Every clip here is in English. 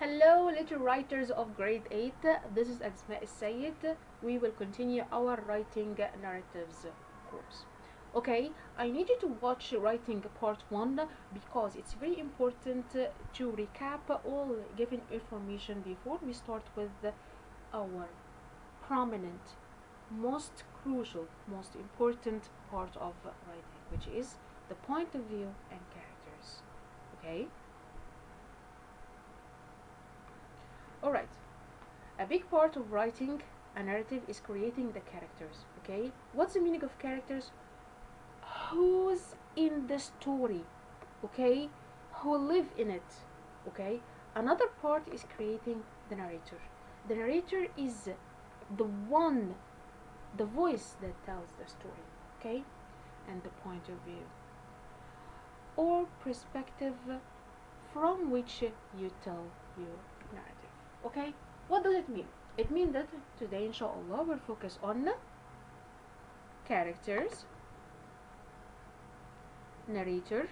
Hello, little writers of grade 8. This is Asma Sayed. We will continue our writing narratives course. Okay, I need you to watch writing part 1 because it's very important to recap all given information before we start with our prominent, most crucial, most important part of writing, which is the point of view and characters. Okay? Alright. A big part of writing a narrative is creating the characters. Okay, what's the meaning of characters? Who's in the story? Okay, who live in it? Okay, another part is creating the narrator. The narrator is the one, the voice that tells the story. Okay, and the point of view or perspective from which you tell your narrative. Okay, what does it mean? It means that today inshallah we'll focus on characters, narrator,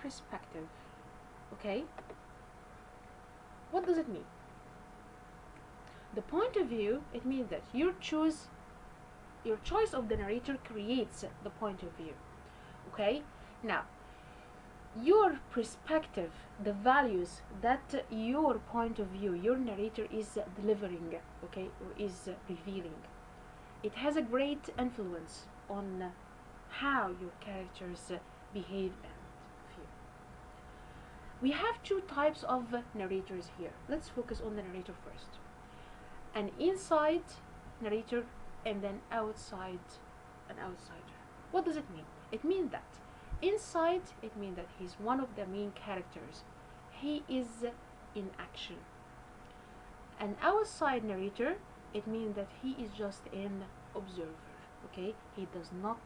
perspective. Okay, what does it mean? The point of view, it means that your choice of the narrator creates the point of view. Okay, now your perspective, the values that your point of view, your narrator is delivering, okay, or is revealing, it has a great influence on how your characters behave and feel. We have two types of narrators here. Let's focus on the narrator first. An inside narrator and then an outsider. What does it mean? It means that inside, it means that he's one of the main characters. He is in action. An outside narrator, it means that he is just an observer. Okay, he does not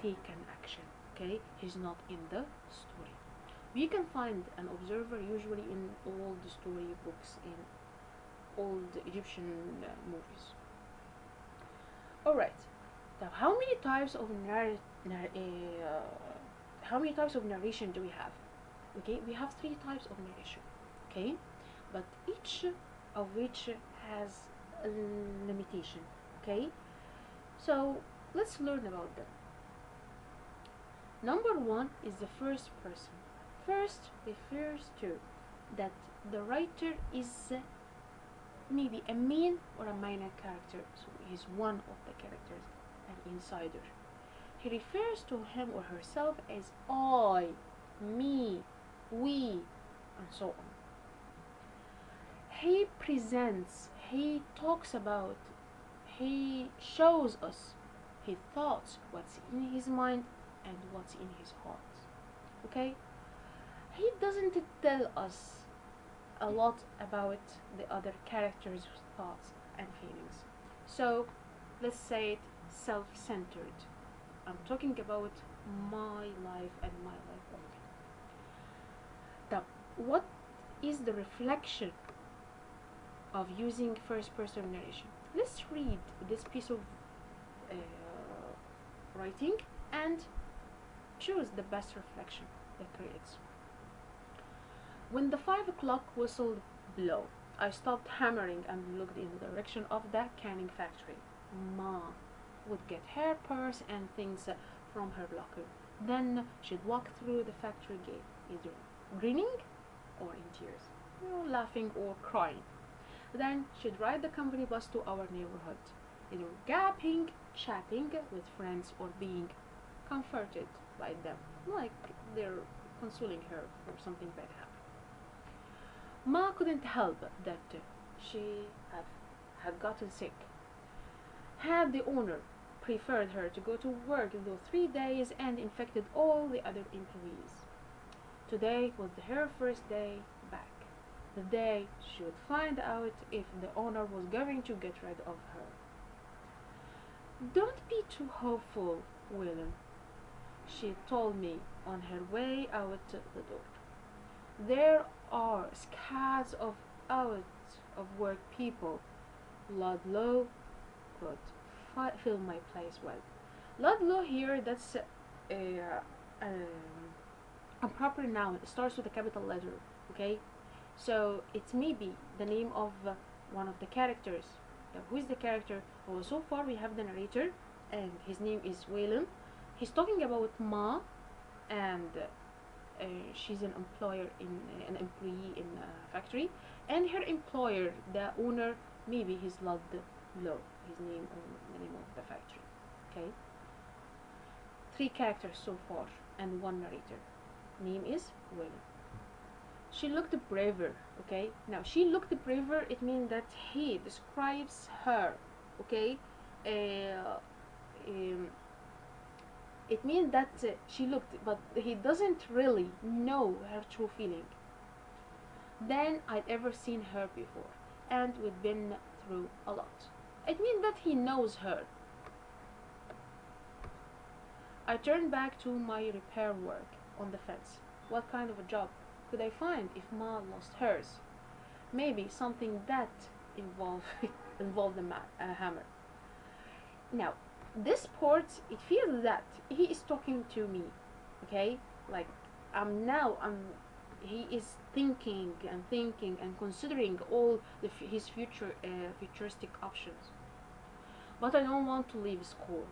take an action. Okay, he's not in the story. We can find an observer usually in old story books, in old Egyptian movies. Alright, now how many types of narration do we have? Okay, we have three types of narration. Okay, but each of which has a limitation. Okay, so let's learn about them. Number one is the first person. First refers to that the writer is maybe a main or a minor character, so he's one of the characters, an insider. He refers to him or herself as I, me, we, and so on. He presents, he talks about, he shows us his thoughts, what's in his mind and what's in his heart. Okay? He doesn't tell us a lot about the other characters' thoughts and feelings. So let's say it self-centered. I'm talking about my life and my life only. Now, what is the reflection of using first-person narration? Let's read this piece of writing and choose the best reflection that creates. When the 5 o'clock whistle blew, I stopped hammering and looked in the direction of the canning factory. Ma would get her purse and things from her locker. Then she'd walk through the factory gate, either grinning or in tears, laughing or crying. Then she'd ride the company bus to our neighborhood, either gaping, chatting with friends, or being comforted by them, like they're consoling her for something bad happened. Ma couldn't help that she had gotten sick. Had the owner preferred her to go to work those 3 days and infected all the other employees. Today was her first day back, the day she would find out if the owner was going to get rid of her. Don't be too hopeful, Willem, she told me on her way out the door. There are scads of out of work people. Ludlow could fill my place well. Ludlow here, that's a a proper noun. It starts with a capital letter. Okay, so it may be the name of one of the characters. Who is the character? Well, so far we have the narrator, and his name is Waylon. He's talking about Ma, and she's an employer in an employee in a factory, and her employer, the owner, maybe he's Ludlow, his name or the name of the factory. Okay, 3 characters so far and 1 narrator. Name is Waylon. She looked braver. Okay, now she looked braver, it means that he describes her. Okay, it means that she looked, but he doesn't really know her true feeling than I'd ever seen her before, and we've been through a lot. It means that he knows her. I turned back to my repair work on the fence. What kind of a job could I find if Ma lost hers? Maybe something that involved a hammer. Now, this part, it feels that he is talking to me. Okay, like he is thinking and considering all his futuristic options. But I don't want to leave school.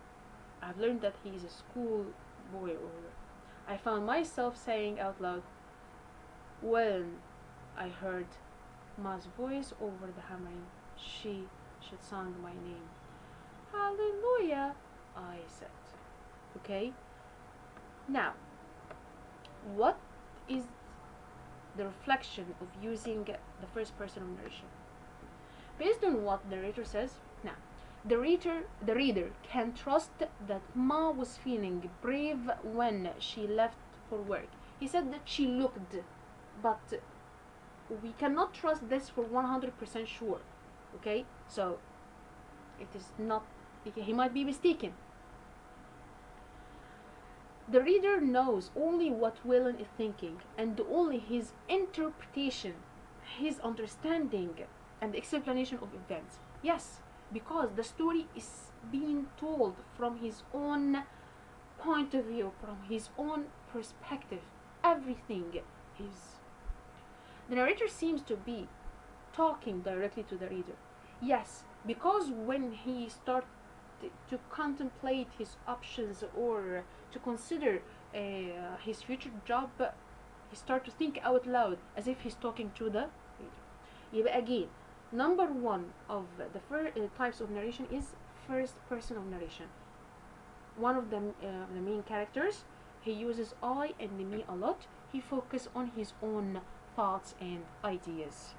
I've learned that he is a school boy. Or I found myself saying out loud, when I heard Ma's voice over the hammering, she sung my name. Hallelujah, I said. Okay? Now, what is the reflection of using the first person of narration? Based on what the narrator says, now, the reader can trust that Ma was feeling brave when she left for work. He said that she looked, but we cannot trust this for 100% sure. Okay? So, it is not, he might be mistaken. The reader knows only what Waylon is thinking, and only his interpretation, his understanding, and explanation of events. Yes, because the story is being told from his own point of view, from his own perspective. Everything is. The narrator seems to be talking directly to the reader. Yes, because when he starts to contemplate his options or to consider his future job, he starts to think out loud as if he's talking to the reader. Again, number 1 of the types of narration is first person of narration. One of the main characters, he uses I and me a lot. He focuses on his own thoughts and ideas.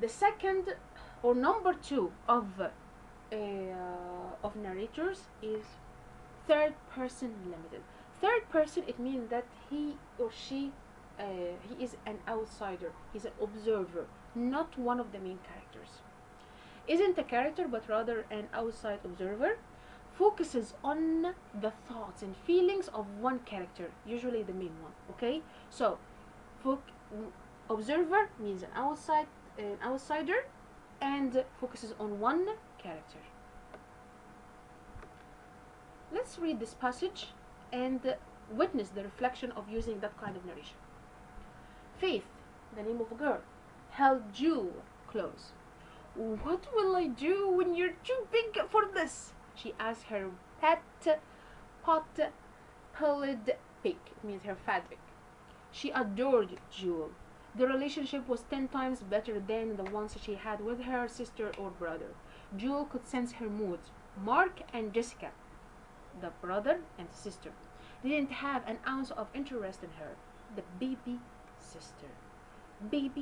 The second or number 2 of narrators is third person limited. Third person, it means that he or she he is an outsider, he's an observer, not one of the main characters. Isn't a character but rather an outside observer, focuses on the thoughts and feelings of one character, usually the main one. Okay, so observer means an outsider, and focuses on one character. Let's read this passage and witness the reflection of using that kind of narration. Faith, the name of a girl, held Jewel close. What will I do when you're too big for this? She asked her pet pot-bellied pig. It means her fat pig. She adored Jewel. The relationship was 10 times better than the ones she had with her sister or brother. Jewel could sense her moods. Mark and Jessica, the brother and sister, didn't have an ounce of interest in her. The baby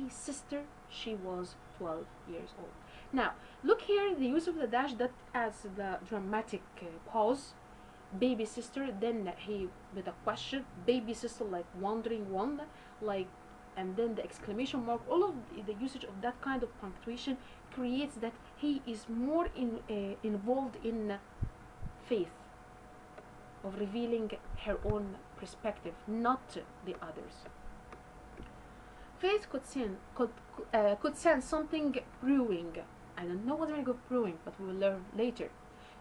sister, she was 12 years old. Now, look here, the use of the dash that adds the dramatic pause. Baby sister, then he with a question, baby sister, like wandering one, like, and then the exclamation mark. All of the usage of that kind of punctuation creates that he is more involved in Faith, of revealing her own perspective, not the others. Faith could sense something brewing. I don't know what the meaning of brewing, but we will learn later.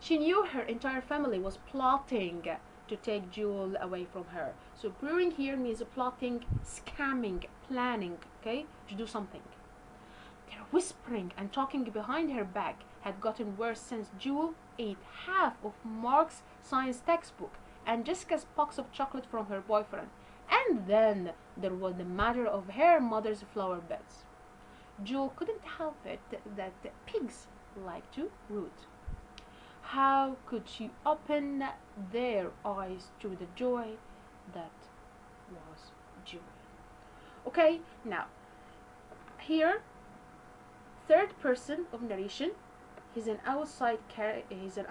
She knew her entire family was plotting to take Jewel away from her. So purring here means plotting, scamming, planning, okay, to do something. Their whispering and talking behind her back had gotten worse since Jewel ate half of Mark's science textbook and Jessica's box of chocolate from her boyfriend. And then there was the matter of her mother's flower beds. Jewel couldn't help it that pigs like to root. How could she open their eyes to the joy that was Jewel? Okay, now here, third person of narration. He's an outside. He's an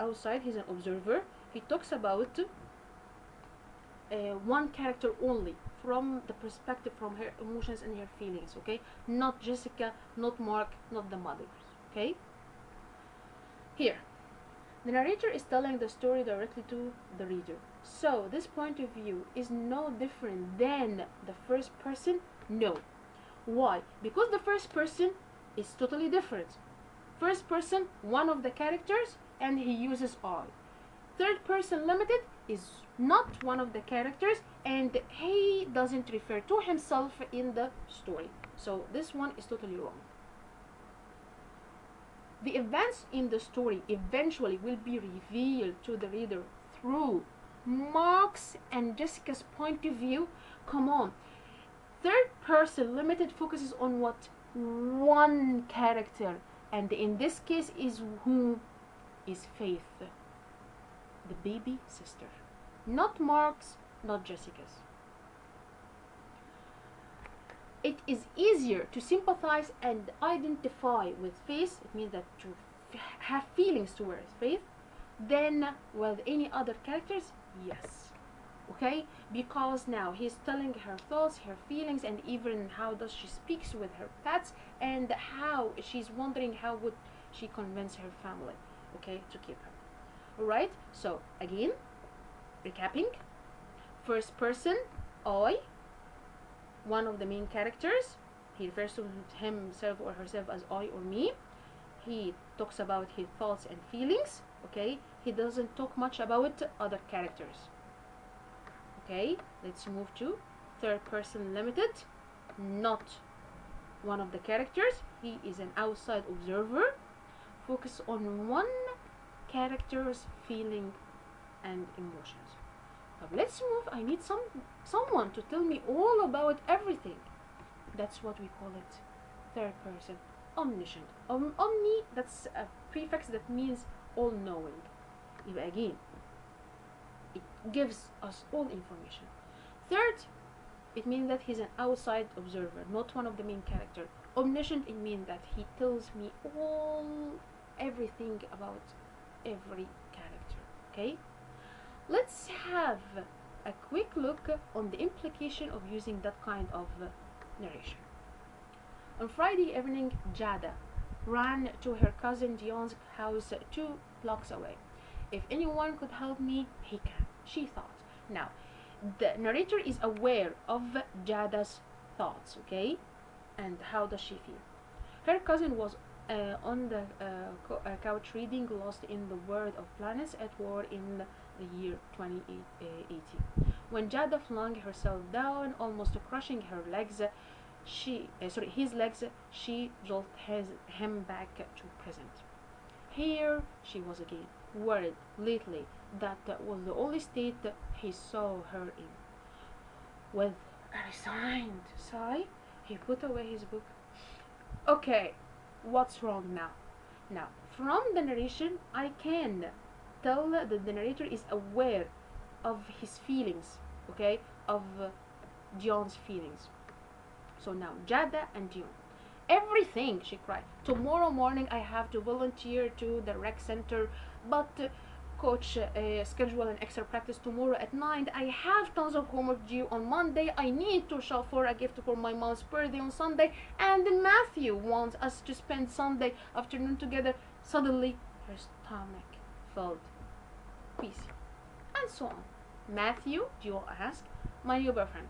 observer. He talks about one character only, from the perspective, from her emotions and her feelings. Okay, not Jessica, not Mark, not the mothers. Okay. Here, the narrator is telling the story directly to the reader. So this point of view is no different than the first person. No. Why? Because the first person is totally different. First person, one of the characters, and he uses I. Third person limited is not one of the characters, and he doesn't refer to himself in the story. So this one is totally wrong. The events in the story eventually will be revealed to the reader through Mark's and Jessica's point of view. Come on. Third person limited focuses on what? One character, and in this case is who? Is Faith, the baby sister. Not Mark's, not Jessica's. It is easier to sympathize and identify with Faith, it means that to have feelings towards Faith, than with any other characters, yes. Okay, because now he's telling her thoughts, her feelings, and even how does she speaks with her pets, and how she's wondering how would she convince her family, okay, to keep her. All right, so again, recapping. First person, I, one of the main characters. He refers to himself or herself as I or me. He talks about his thoughts and feelings, okay. He doesn't talk much about other characters. Okay, let's move to third person limited. Not one of the characters. He is an outside observer. Focus on one character's feeling and emotions. Now let's move. I need someone to tell me all about everything. That's what we call it. Third person. Omniscient. Omni, that's a prefix that means all knowing. Again, it gives us all information. Third, it means that he's an outside observer, not one of the main characters. Omniscient, it means that he tells me everything about every character. Okay, let's have a quick look on the implication of using that kind of narration. On Friday evening, Jada ran to her cousin Dion's house 2 blocks away. If anyone could help me, he can, she thought. Now, the narrator is aware of Jada's thoughts, okay? And how does she feel? Her cousin was on the couch reading Lost in the World of Planets at War in the year 2080. When Jada flung herself down, almost crushing her legs, his legs, she jolted him back to present. Here she was again, worried lately that was the only state he saw her in. With a resigned sigh, he put away his book. Okay, what's wrong now? Now, from the narration, I can tell that the narrator is aware of his feelings, okay, of Dion's feelings. So now, Jada and Dion. Everything, she cried. Tomorrow morning I have to volunteer to the rec center, but coach schedule an extra practice tomorrow at 9. I have tons of homework due on Monday. I need to shop for a gift for my mom's birthday on Sunday, and Matthew wants us to spend Sunday afternoon together. Suddenly, her stomach felt peace, and so on. Matthew, Dion asked, my new boyfriend.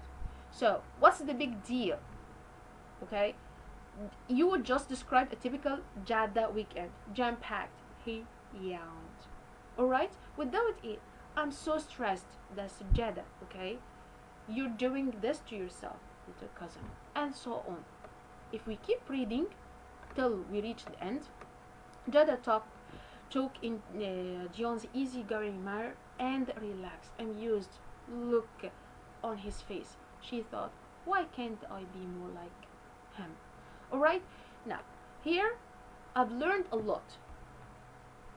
So, what's the big deal? Okay, you would just describe a typical Jada weekend, jam-packed. He yawned. Alright, without it, I'm so stressed. That's Jada, okay? You're doing this to yourself, little cousin, and so on. If we keep reading till we reach the end, Jada took in John's easygoing manner and relaxed, amused look on his face. She thought, why can't I be more like him? Alright, now here I've learned a lot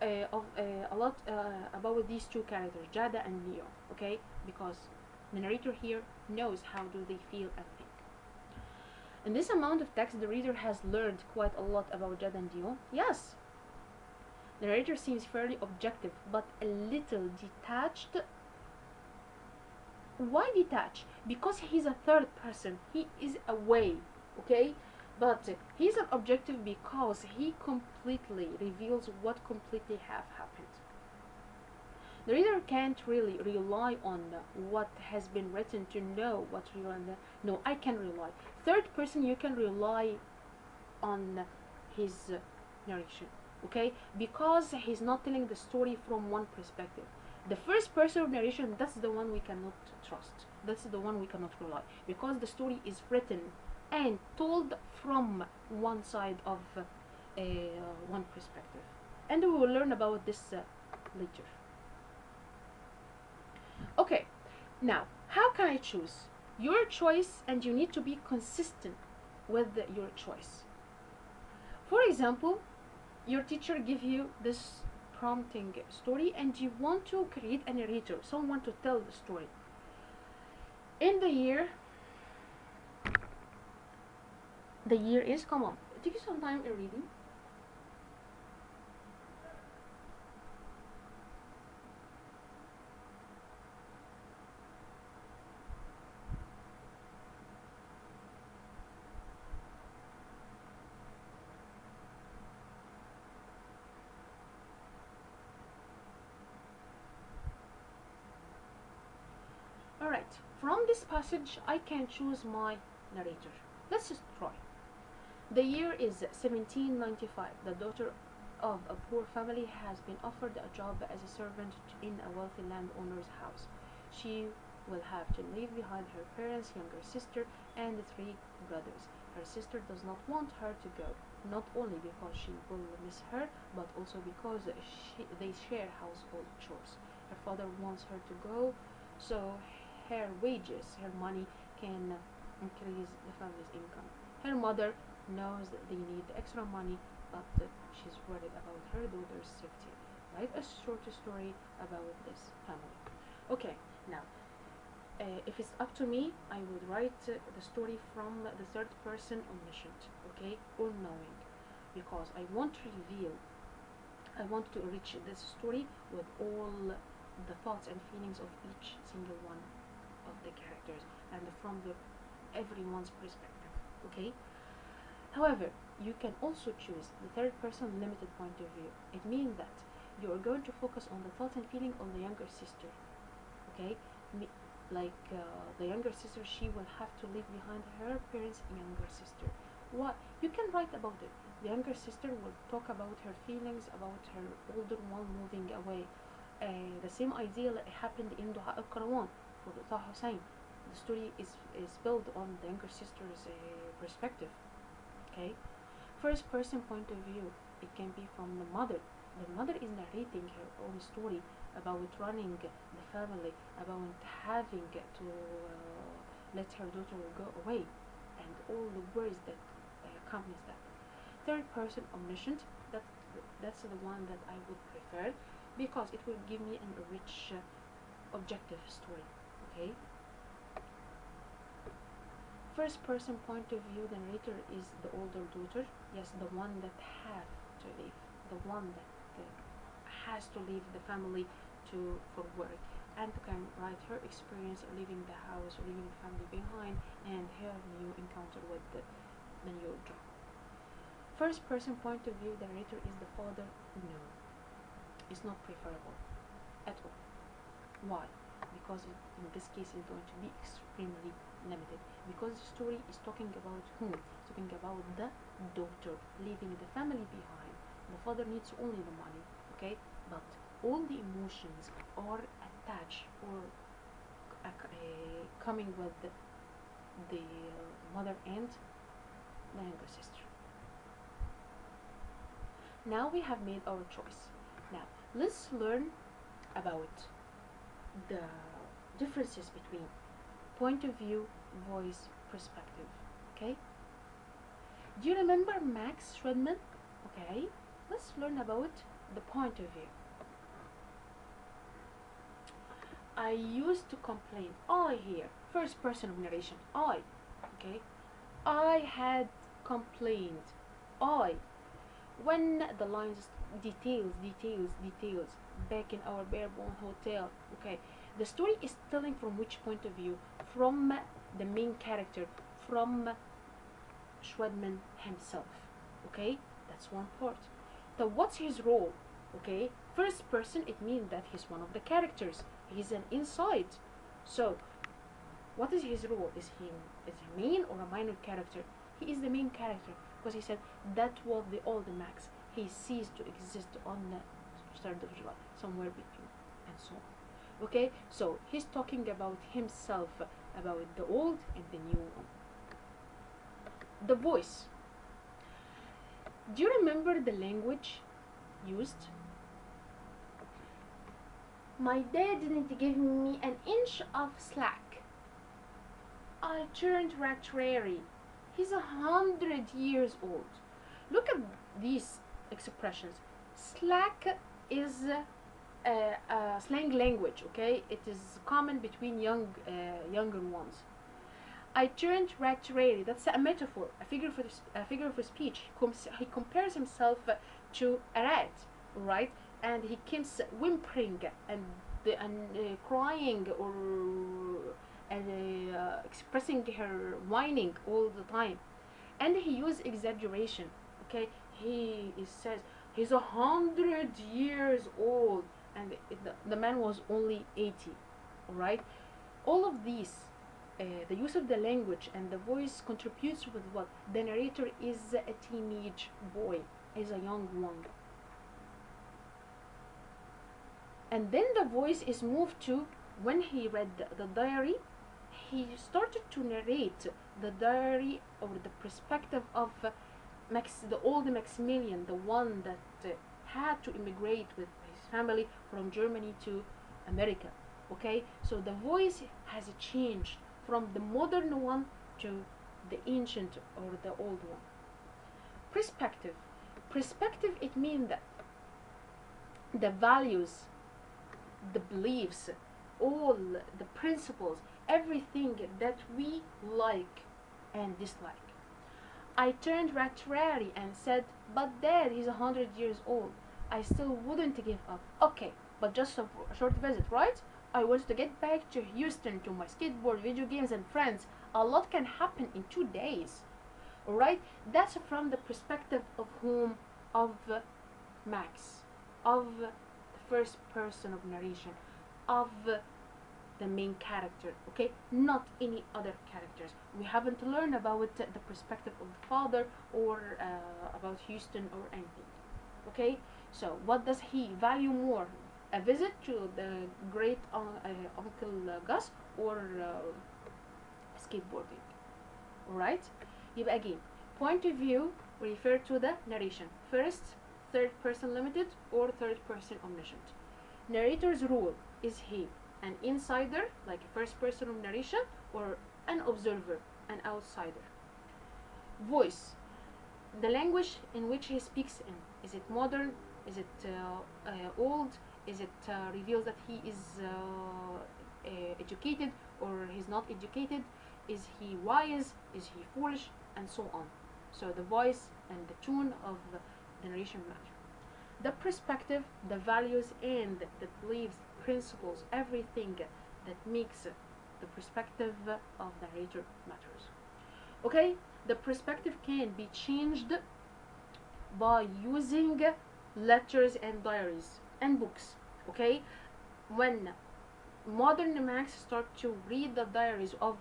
about these two characters, Jada and Neo, okay? Because the narrator here knows how do they feel and think. In this amount of text, the reader has learned quite a lot about Jada and Neo. Yes, the narrator seems fairly objective, but a little detached. Why detached? Because he's a third person. He is away, okay? But he's an objective because he completely reveals what completely have happened. The reader can't really rely on what has been written to know what really. No, I can rely. Third person, you can rely on his narration, okay? Because he's not telling the story from one perspective. The first person narration, that's the one we cannot trust. That's the one we cannot rely. Because the story is written and told from one side of one perspective. And we will learn about this later. Okay, now, how can I choose? Your choice, and you need to be consistent with your choice. For example, your teacher give you this prompting story and you want to create a narrator, someone to tell the story. In the year is, come on, take you some time in reading. Alright, from this passage I can choose my narrator. Let's just try. The year is 1795. The daughter of a poor family has been offered a job as a servant in a wealthy landowner's house. She will have to leave behind her parents, younger sister, and the three brothers. Her sister does not want her to go, not only because she will miss her, but also because they share household chores. Her father wants her to go, so her wages, her money, can increase the family's income. Her mother knows that they need extra money, but she's worried about her daughter's safety. Write a short story about this family. Okay, now, if it's up to me, I would write the story from the third person omniscient, okay, all knowing, because I want to reveal, I want to enrich this story with all the thoughts and feelings of each single one of the characters and from everyone's perspective, okay? However, you can also choose the third person limited point of view. It means that you are going to focus on the thoughts and feeling of the younger sister, okay? The younger sister, she will have to leave behind her parents' younger sister. What you can write about it. The younger sister will talk about her feelings about her older one moving away. The same idea that happened in Dua al-Karawan for Taha Hussein. The story is built on the younger sister's perspective. Okay, first person point of view. It can be from the mother. The mother is narrating her own story about running the family, about having to let her daughter go away, and all the worries that accompanies that. Third person omniscient. That's the one that I would prefer because it will give me a rich, objective story. Okay. First person point of view, the narrator is the older daughter, yes, the one that have to leave, the one that has to leave the family for work, and can write her experience leaving the house, leaving the family behind, and her new encounter with the new job. First person point of view, the narrator is the father. No, it's not preferable at all. Why? Because in this case it's going to be extremely limited, because the story is talking about whom? It's talking about the daughter leaving the family behind. The father needs only the money, okay? But all the emotions are attach or coming with the mother and the younger sister. Now we have made our choice. Now let's learn about the differences between point of view, voice, perspective. Okay? Do you remember Max Schwedman? Okay, let's learn about the point of view. I used to complain. I here, first person of narration. I. Okay? I had complained. I. When the lines details back in our Barebone hotel. Okay, the story is telling from which point of view? From the main character, from Schwedman himself. Okay, that's one part. So what's his role? Okay, first person, it means that he's one of the characters. He's an inside. So what is his role? Is he main or a minor character? He is the main character because he said that was the old Max. He ceased to exist on the 3rd of July, somewhere between, and so on. Okay, so he's talking about himself, about the old and the new one. The voice. Do you remember the language used? My dad didn't give me an inch of slack. I turned Ratrary. He's 100 years old. Look at these expressions. Slack is a slang language, okay? It is common between younger ones. I turned Ratrary. That's a metaphor, a figure of speech. He compares himself to a rat, right? And he keeps whimpering and crying or expressing her whining all the time, and he uses exaggeration. Okay, he says he's 100 years old, and the man was only 80. All right, all of these. The use of the language and the voice contributes with what the narrator is a teenage boy, is a young one, and then the voice is moved to when he read the diary. He started to narrate the diary or the perspective of the old Maximilian, the one that had to immigrate with his family from Germany to America. Okay, so the voice has changed from the modern one to the ancient or the old one. Perspective. Perspective, it means that the values, the beliefs, all the principles, everything that we like and dislike. I turned Ratrary and said, but Dad, he's 100 years old. I still wouldn't give up. Okay, but just a short visit, right? I want to get back to Houston to my skateboard, video games, and friends. A lot can happen in 2 days. Alright? That's from the perspective of whom? Of Max. Of the first person of narration. Of the main character. Okay? Not any other characters. We haven't learned about the perspective of the father or about Houston or anything. Okay? So, what does he value more? A visit to the great Uncle Gus or skateboarding. Alright? يبقى again, point of view refer to the narration. First, third person limited or third person omniscient. Narrator's role, is he an insider, like a first person of narration, or an observer, an outsider? Voice, the language in which he speaks in. Is it modern? Is it old? Is it reveals that he is educated or he's not educated? Is he wise? Is he foolish? And so on. So the voice and the tone of the narration matter. The perspective, the values and the beliefs, principles, everything that makes the perspective of the narrator matters. Okay, the perspective can be changed by using letters and diaries and books. Okay, when modern Max start to read the diaries of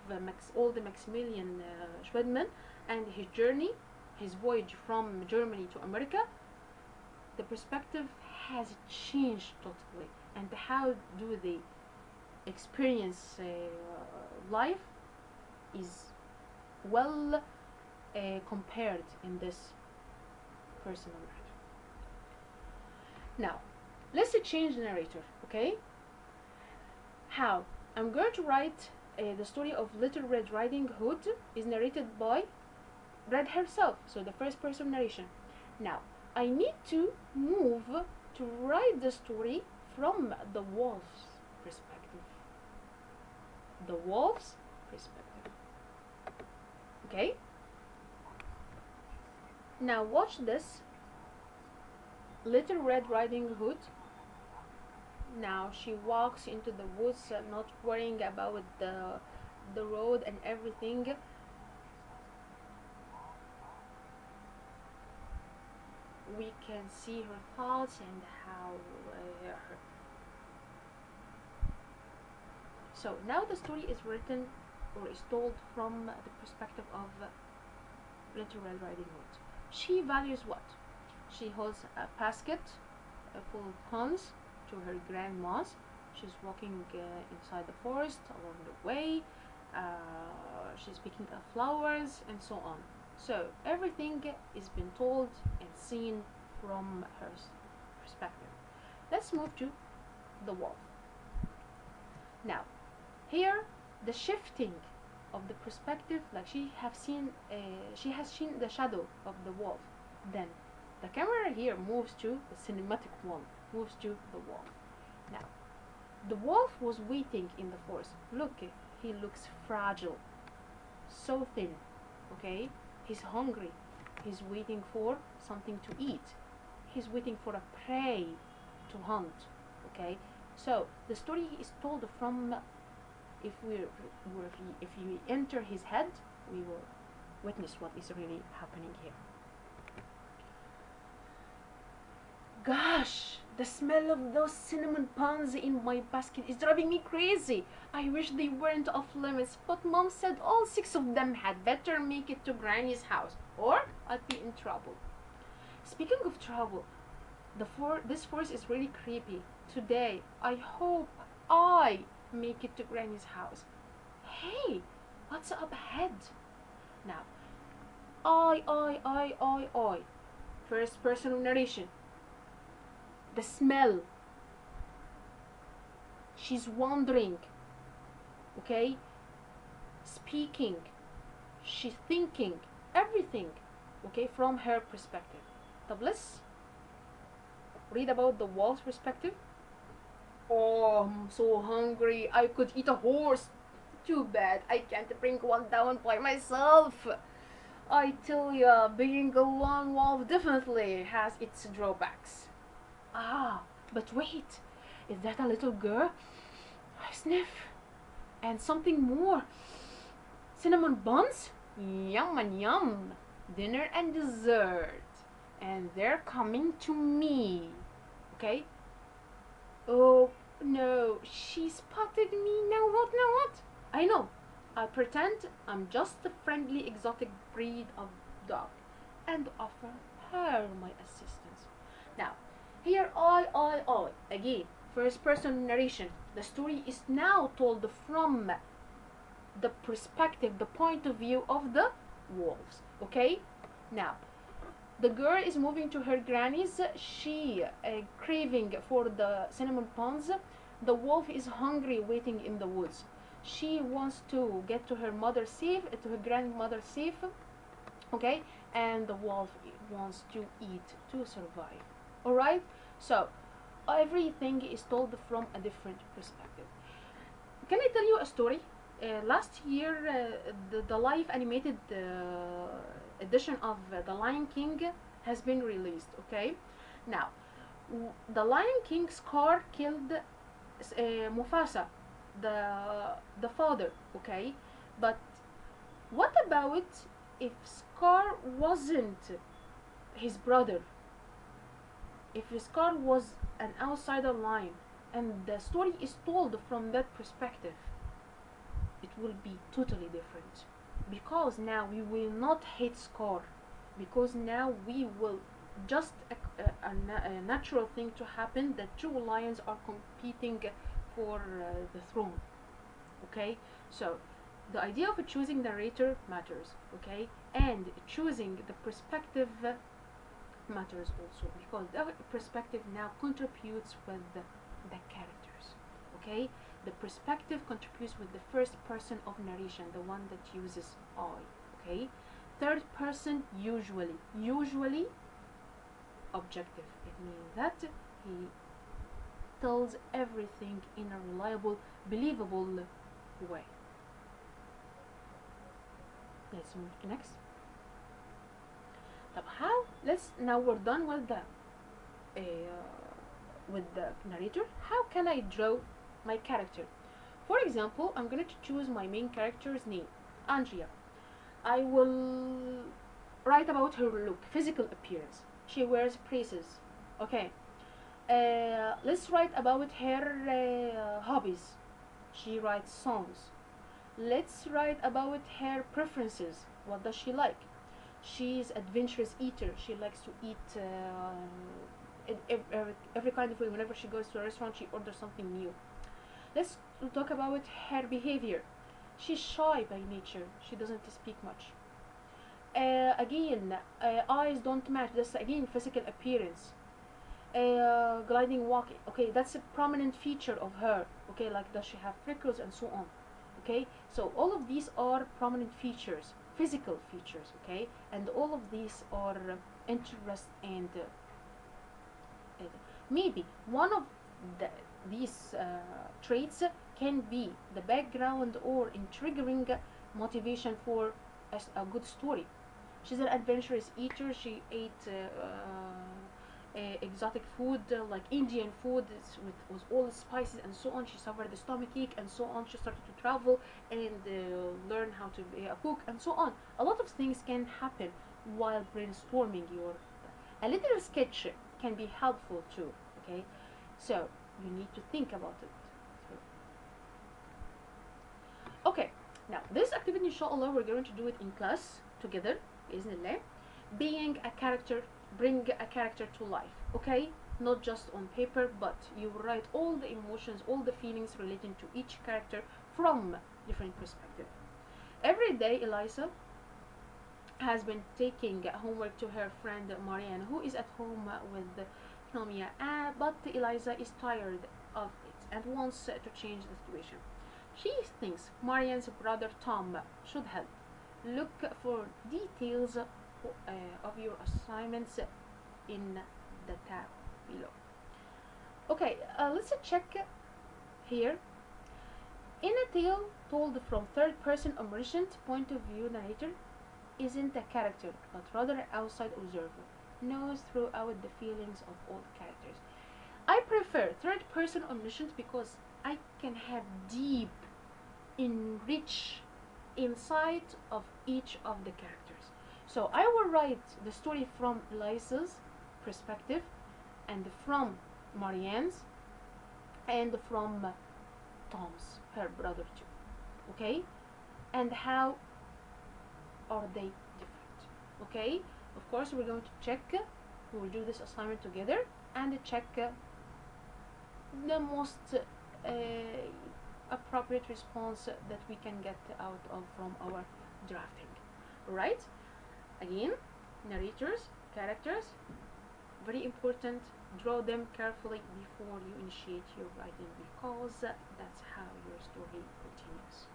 old Maximilian Schwedman and his journey, his voyage from Germany to America, the perspective has changed totally. And how do they experience life is well compared in this personal narrative. Now, let's change the narrator, okay? How? I'm going to write the story of Little Red Riding Hood is narrated by Red herself, so the first person narration. Now, I need to move to write the story from the wolf's perspective. The wolf's perspective. Okay? Now watch this. Little Red Riding Hood. Now she walks into the woods, not worrying about the road and everything. We can see her thoughts and how so now the story is written or is told from the perspective of Little Red Riding Hood. She values what? She holds a basket full of puns to her grandma's. She's walking inside the forest along the way. She's picking up flowers and so on. So everything is been told and seen from her perspective. Let's move to the wolf. Now, here the shifting of the perspective, like she has seen the shadow of the wolf. Then the camera here moves to the cinematic one, moves to the wolf. Now, the wolf was waiting in the forest. Look, he looks fragile, so thin. Okay, he's hungry. He's waiting for something to eat. He's waiting for a prey to hunt. Okay, so the story is told from. If we enter his head, we will witness what is really happening here. Gosh, the smell of those cinnamon buns in my basket is driving me crazy. I wish they weren't off limits, but Mom said all 6 of them had better make it to Granny's house, or I'd be in trouble. Speaking of trouble, this forest is really creepy. Today, I hope I make it to Granny's house. Hey, what's up ahead? Now, I. First person narration. The smell. She's wandering. Okay? Speaking. She's thinking. Everything. Okay, from her perspective. Now let's read about the wolf's perspective. Oh, I'm so hungry. I could eat a horse. Too bad I can't bring one down by myself. I tell ya, being a lone wolf definitely has its drawbacks. Ah, but wait. Is that a little girl? I sniff. And something more. Cinnamon buns? Yum and yum. Dinner and dessert. And they're coming to me. Okay? Oh, no, she spotted me. Now what? I know. I'll pretend I'm just a friendly exotic breed of dog and offer her my assistance. Now, here I. Again, first person narration. The story is now told from the perspective, the point of view of the wolves. Okay? Now, the girl is moving to her granny's. She craving for the cinnamon buns. The wolf is hungry, waiting in the woods. She wants to get to her mother safe, to her grandmother safe. Okay, and the wolf wants to eat to survive. All right. So everything is told from a different perspective. Can I tell you a story? Last year, the live animated edition of The Lion King has been released. Okay, now the Lion King Scar killed Mufasa, the father. Okay, but what about if Scar wasn't his brother? If Scar was an outsider lion, and the story is told from that perspective, it will be totally different. Because now we will not hate Scar, because now we will just a natural thing to happen that 2 lions are competing for the throne. Okay, so the idea of choosing narrator matters. Okay, and choosing the perspective matters also, because the perspective now contributes with the characters. Okay, the perspective contributes with the first person of narration, the one that uses I. Okay, third person usually objective. It means that he tells everything in a reliable, believable way. Let's move to next. How? Let's now we're done with the narrator. How can I draw my character? For example, I'm going to choose my main character's name, Andrea. I will write about her look, physical appearance. She wears braces. Okay. Let's write about her hobbies. She writes songs. Let's write about her preferences. What does she like? She's adventurous eater. She likes to eat every kind of food. Whenever she goes to a restaurant, she orders something new. Let's talk about her behavior. She's shy by nature. She doesn't speak much. Again, eyes don't match. That's again physical appearance. Gliding, walking. Okay, that's a prominent feature of her. Okay, like does she have freckles and so on. Okay, so all of these are prominent features, physical features. Okay, and all of these are interest and maybe one of these traits can be the background or intriguing motivation for a good story. She's an adventurous eater. She ate exotic food like Indian food with all the spices and so on. She suffered the stomach ache and so on. She started to travel and learn how to be a cook and so on. A lot of things can happen while brainstorming your. A little sketch can be helpful too. Okay, so you need to think about it. Okay, now this activity, inshallah, we're going to do it in class together, bismillah. Being a character, bring a character to life, okay? Not just on paper, but you write all the emotions, all the feelings relating to each character from different perspective. Every day, Eliza has been taking homework to her friend Marianne, who is at home with Nomia, but Eliza is tired of it and wants to change the situation. She thinks Marianne's brother Tom should help. Look for details of your assignments in the tab below. Okay, let's check here. In a tale told from third person omniscient point of view, narrator isn't a character but rather an outside observer, knows throughout the feelings of all characters. I prefer third person omniscient because I can have deep, enrich insight of each of the characters. So I will write the story from Eliza's perspective and from Marianne's and from Tom's, her brother too. Okay? And how are they different? Okay? Of course, we're going to check, we will do this assignment together and check the most appropriate response that we can get out of from our drafting. Right? Again, narrators, characters, very important. Draw them carefully before you initiate your writing because that's how your story continues.